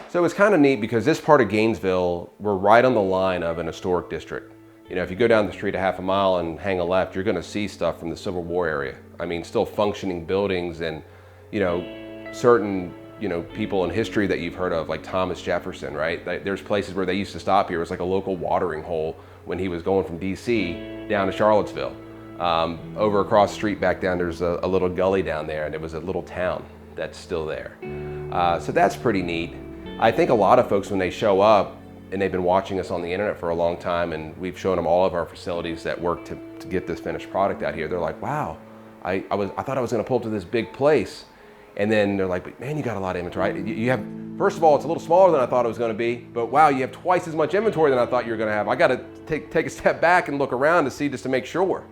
So it's kind of neat because this part of Gainesville, we're right on the line of an historic district. You know, if you go down the street a half a mile and hang a left, you're gonna see stuff from the Civil War area. I mean, still functioning buildings and, you know, certain, you know, people in history that you've heard of, like Thomas Jefferson, right? There's places where they used to stop here. It was like a local watering hole when he was going from DC down to Charlottesville. Over across the street back down, there's a little gully down there, and it was a little town that's still there. So that's pretty neat. I think a lot of folks, when they show up, and they've been watching us on the internet for a long time, and we've shown them all of our facilities that work to get this finished product out here, they're like, wow, I thought I was gonna pull up to this big place. And then they're like, but man, you got a lot of inventory. You have, first of all, it's a little smaller than I thought it was gonna be, but wow, you have twice as much inventory than I thought you were gonna have. I gotta take a step back and look around to see, just to make sure.